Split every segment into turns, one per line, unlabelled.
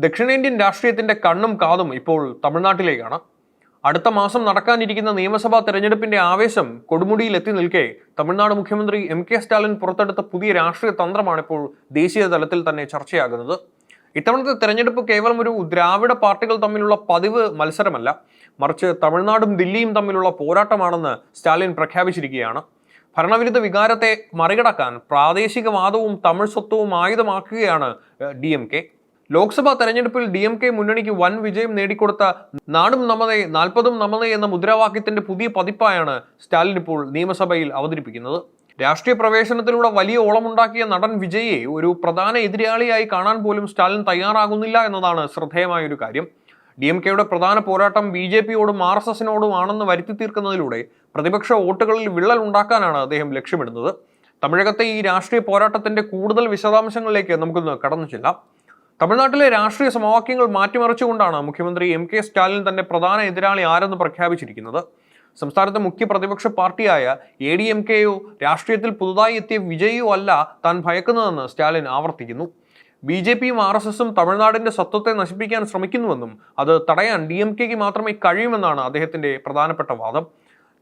ദക്ഷിണേന്ത്യൻ രാഷ്ട്രീയത്തിന്റെ കണ്ണും കാതും ഇപ്പോൾ തമിഴ്നാട്ടിലേക്കാണ്. അടുത്ത മാസം നടക്കാനിരിക്കുന്ന നിയമസഭാ തെരഞ്ഞെടുപ്പിന്റെ ആവേശം കൊടുമുടിയിൽ എത്തി നിൽക്കെ തമിഴ്നാട് മുഖ്യമന്ത്രി എം.കെ. സ്റ്റാലിൻ പുറത്തെടുത്ത പുതിയ രാഷ്ട്രീയ തന്ത്രമാണ് ഇപ്പോൾ ദേശീയ തലത്തിൽ തന്നെ ചർച്ചയാകുന്നത്. ഇത്തവണത്തെ തെരഞ്ഞെടുപ്പ് കേവലം ഒരു ദ്രാവിഡ പാർട്ടികൾ തമ്മിലുള്ള പതിവ് മത്സരമല്ല, മറിച്ച് തമിഴ്നാടും ദില്ലിയും തമ്മിലുള്ള പോരാട്ടമാണെന്ന് സ്റ്റാലിൻ പ്രഖ്യാപിച്ചിരിക്കുകയാണ്. ഭരണവിരുദ്ധ വികാരത്തെ മറികടക്കാൻ പ്രാദേശികവാദവും തമിഴ് സ്വത്വവും ആയുധമാക്കുകയാണ് DMK. ലോക്സഭാ തെരഞ്ഞെടുപ്പിൽ DMK മുന്നണിക്ക് വൻ വിജയം നേടിക്കൊടുത്ത നാടും നമ്മതേ 40ഉം നമ്മതേ എന്ന മുദ്രാവാക്യത്തിന്റെ പുതിയ പതിപ്പായാണ് സ്റ്റാലിൻ ഇപ്പോൾ നിയമസഭയിൽ അവതരിപ്പിക്കുന്നത്. രാഷ്ട്രീയ പ്രവേശനത്തിലൂടെ വലിയ ഓളമുണ്ടാക്കിയ നടൻ വിജയെ ഒരു പ്രധാന എതിരാളിയായി കാണാൻ പോലും സ്റ്റാലിൻ തയ്യാറാകുന്നില്ല എന്നതാണ് ശ്രദ്ധേയമായ ഒരു കാര്യം. DMKയുടെ പ്രധാന പോരാട്ടം BJPയോടും RSSനോടും ആണെന്ന് വരുത്തി തീർക്കുന്നതിലൂടെ പ്രതിപക്ഷ വോട്ടുകളിൽ വിള്ളൽ ഉണ്ടാക്കാനാണ് അദ്ദേഹം ലക്ഷ്യമിടുന്നത്. തമിഴകത്തെ ഈ രാഷ്ട്രീയ പോരാട്ടത്തിന്റെ കൂടുതൽ വിശദാംശങ്ങളിലേക്ക് നമുക്കൊന്ന് കടന്നു ചെല്ലാം. തമിഴ്നാട്ടിലെ രാഷ്ട്രീയ സമവാക്യങ്ങൾ മാറ്റിമറിച്ചുകൊണ്ടാണ് മുഖ്യമന്ത്രി M.K. സ്റ്റാലിൻ തന്റെ പ്രധാന എതിരാളി ആരെന്ന് പ്രഖ്യാപിച്ചിരിക്കുന്നത്. സംസ്ഥാനത്തെ മുഖ്യ പ്രതിപക്ഷ പാർട്ടിയായ ADMKയോ രാഷ്ട്രീയത്തിൽ പുതുതായി എത്തിയ വിജയോ അല്ല താൻ ഭയക്കുന്നതെന്ന് സ്റ്റാലിൻ ആവർത്തിക്കുന്നു. BJPയും RSSും തമിഴ്നാടിന്റെ സത്വത്തെ നശിപ്പിക്കാൻ ശ്രമിക്കുന്നുവെന്നും അത് തടയാൻ DMKക്ക് മാത്രമേ കഴിയുമെന്നാണ് അദ്ദേഹത്തിന്റെ പ്രധാനപ്പെട്ട വാദം.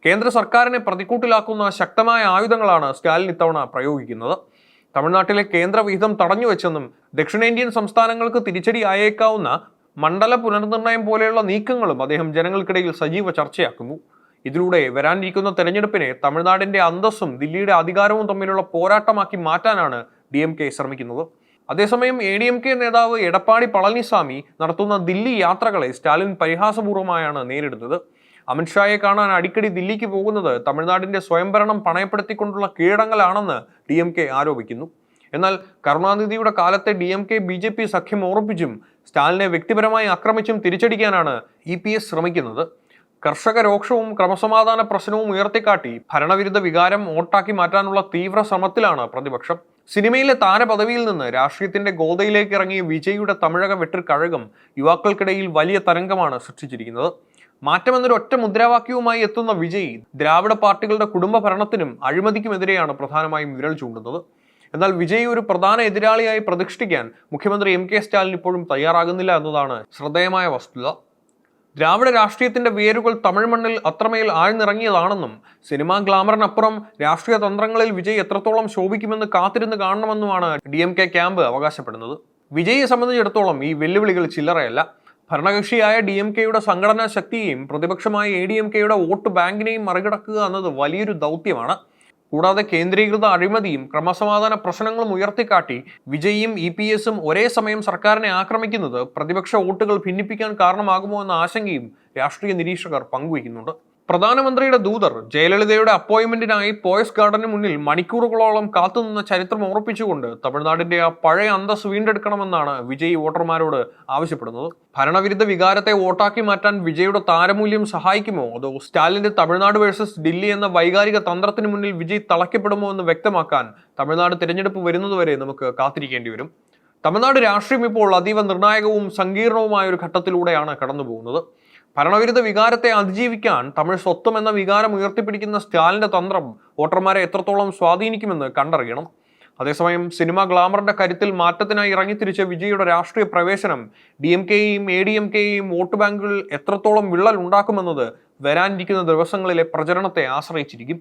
കേന്ദ്ര സർക്കാരിനെ പ്രതിക്കൂട്ടിലാക്കുന്ന ശക്തമായ ആയുധങ്ങളാണ് സ്റ്റാലിൻ ഇത്തവണ പ്രയോഗിക്കുന്നത്. തമിഴ്നാട്ടിലെ കേന്ദ്ര വിഹിതം തടഞ്ഞുവെച്ചെന്നും ദക്ഷിണേന്ത്യൻ സംസ്ഥാനങ്ങൾക്ക് തിരിച്ചടി ആയേക്കാവുന്ന മണ്ഡല പുനർനിർണയം പോലെയുള്ള നീക്കങ്ങളും അദ്ദേഹം ജനങ്ങൾക്കിടയിൽ സജീവ ചർച്ചയാക്കുന്നു. ഇതിലൂടെ വരാനിരിക്കുന്ന തെരഞ്ഞെടുപ്പിനെ തമിഴ്നാടിന്റെ അന്തസ്സും ദില്ലിയുടെ അധികാരവും തമ്മിലുള്ള പോരാട്ടമാക്കി മാറ്റാനാണ് DMK ശ്രമിക്കുന്നത്. അതേസമയം ADMK നേതാവ് എടപ്പാടി പളനിസ്വാമി നടത്തുന്ന ദില്ലി യാത്രകളെ സ്റ്റാലിൻ പരിഹാസപൂർവ്വമായാണ് നേരിടുന്നത്. അമിത്ഷായെ കാണാൻ അടിക്കടി ദില്ലിക്ക് പോകുന്നത് തമിഴ്നാടിന്റെ സ്വയംഭരണം പണയപ്പെടുത്തിക്കൊണ്ടുള്ള കീഴടങ്ങലാണെന്ന് DMK ആരോപിക്കുന്നു. എന്നാൽ കരുണാനിധിയുടെ കാലത്തെ DMK BJP സഖ്യം ഓർപ്പിച്ചും സ്റ്റാലിനെ വ്യക്തിപരമായി ആക്രമിച്ചും തിരിച്ചടിക്കാനാണ് EPS ശ്രമിക്കുന്നത്. കർഷക രോക്ഷവും ക്രമസമാധാന പ്രശ്നവും ഉയർത്തിക്കാട്ടി ഭരണവിരുദ്ധ വികാരം വോട്ടാക്കി മാറ്റാനുള്ള തീവ്ര ശ്രമത്തിലാണ് പ്രതിപക്ഷം. സിനിമയിലെ താരപദവിയിൽ നിന്ന് രാഷ്ട്രീയത്തിന്റെ ഗോതയിലേക്ക് ഇറങ്ങിയ വിജയിയുടെ തമിഴക വെട്ടിക്കഴകം യുവാക്കൾക്കിടയിൽ വലിയ തരംഗമാണ് സൃഷ്ടിച്ചിരിക്കുന്നത്. മാറ്റമെന്നൊരു ഒറ്റ മുദ്രാവാക്യവുമായി എത്തുന്ന വിജയ് ദ്രാവിഡ പാർട്ടികളുടെ കുടുംബ ഭരണത്തിനും അഴിമതിക്കുമെതിരെയാണ് പ്രധാനമായും വിരൽ ചൂണ്ടുന്നത്. എന്നാൽ വിജയ് ഒരു പ്രധാന എതിരാളിയായി പ്രതിഷ്ഠിക്കാൻ മുഖ്യമന്ത്രി M.K. സ്റ്റാലിൻ ഇപ്പോഴും തയ്യാറാകുന്നില്ല എന്നതാണ് ശ്രദ്ധേയമായ വസ്തുത. ദ്രാവിഡ രാഷ്ട്രീയത്തിന്റെ വേരുകൾ തമിഴ് മണ്ണിൽ അത്രമേൽ ആഴ്ന്നിറങ്ങിയതാണെന്നും സിനിമാ ഗ്ലാമറിനപ്പുറം രാഷ്ട്രീയ തന്ത്രങ്ങളിൽ വിജയ് എത്രത്തോളം ശോഭിക്കുമെന്ന് കാത്തിരുന്ന് കാണണമെന്നുമാണ് DMK ക്യാമ്പ് അവകാശപ്പെടുന്നത്. വിജയിയെ സംബന്ധിച്ചിടത്തോളം ഈ വെല്ലുവിളികൾ ചില്ലറയല്ല. ഭരണകക്ഷിയായ DMKയുടെ സംഘടനാ ശക്തിയെയും പ്രതിപക്ഷമായ ADMKയുടെ വോട്ട് ബാങ്കിനെയും മറികടക്കുക എന്നത് വലിയൊരു ദൗത്യമാണ്. കൂടാതെ കേന്ദ്രീകൃത അഴിമതിയും ക്രമസമാധാന പ്രശ്നങ്ങളും ഉയർത്തിക്കാട്ടി വിജയിയും EPSും ഒരേ സമയം സർക്കാരിനെ ആക്രമിക്കുന്നത് പ്രതിപക്ഷ വോട്ടുകൾ ഭിന്നിപ്പിക്കാൻ കാരണമാകുമോ എന്ന ആശങ്കയും രാഷ്ട്രീയ നിരീക്ഷകർ പങ്കുവയ്ക്കുന്നുണ്ട്. പ്രധാനമന്ത്രിയുടെ ദൂതർ ജയലളിതയുടെ അപ്പോയിന്റ്മെന്റിനായി പോയസ് ഗാർഡന് മുന്നിൽ മണിക്കൂറുകളോളം കാത്തുനിന്ന ചരിത്രം ഓർപ്പിച്ചുകൊണ്ട് തമിഴ്നാടിന്റെ ആ പഴയ അന്തസ് വീണ്ടെടുക്കണമെന്നാണ് വിജയ് വോട്ടർമാരോട് ആവശ്യപ്പെടുന്നത്. ഭരണവിരുദ്ധ വികാരത്തെ വോട്ടാക്കി മാറ്റാൻ വിജയുടെ താരമൂല്യം സഹായിക്കുമോ, അതോ സ്റ്റാലിന്റെ തമിഴ്നാട് വേഴ്സസ് ദില്ലി എന്ന വൈകാരിക തന്ത്രത്തിന് മുന്നിൽ വിജയ് തളയ്ക്കപ്പെടുമോ എന്ന് വ്യക്തമാക്കാൻ തമിഴ്നാട് തിരഞ്ഞെടുപ്പ് വരുന്നതുവരെ നമുക്ക് കാത്തിരിക്കേണ്ടി വരും. തമിഴ്നാട് രാഷ്ട്രീയം ഇപ്പോൾ അതീവ നിർണായകവും സങ്കീർണവുമായ ഒരു ഘട്ടത്തിലൂടെയാണ് കടന്നുപോകുന്നത്. ഭരണവിരുദ്ധ വികാരത്തെ അതിജീവിക്കാൻ തമിഴ് സ്വത്വം എന്ന വികാരം ഉയർത്തിപ്പിടിക്കുന്ന സ്റ്റാലിന്റെ തന്ത്രം വോട്ടർമാരെ എത്രത്തോളം സ്വാധീനിക്കുമെന്ന് കണ്ടറിയണം. അതേസമയം സിനിമ ഗ്ലാമറിന്റെ കരുത്തിൽ മാറ്റത്തിനായി ഇറങ്ങിത്തിരിച്ച വിജയുടെ രാഷ്ട്രീയ പ്രവേശനം DMKയെയും ADMKയെയും വോട്ട് ബാങ്കുകളിൽ എത്രത്തോളം വിള്ളൽ ഉണ്ടാക്കുമെന്നത് വരാനിരിക്കുന്ന ദിവസങ്ങളിലെ പ്രചരണത്തെ ആശ്രയിച്ചിരിക്കും.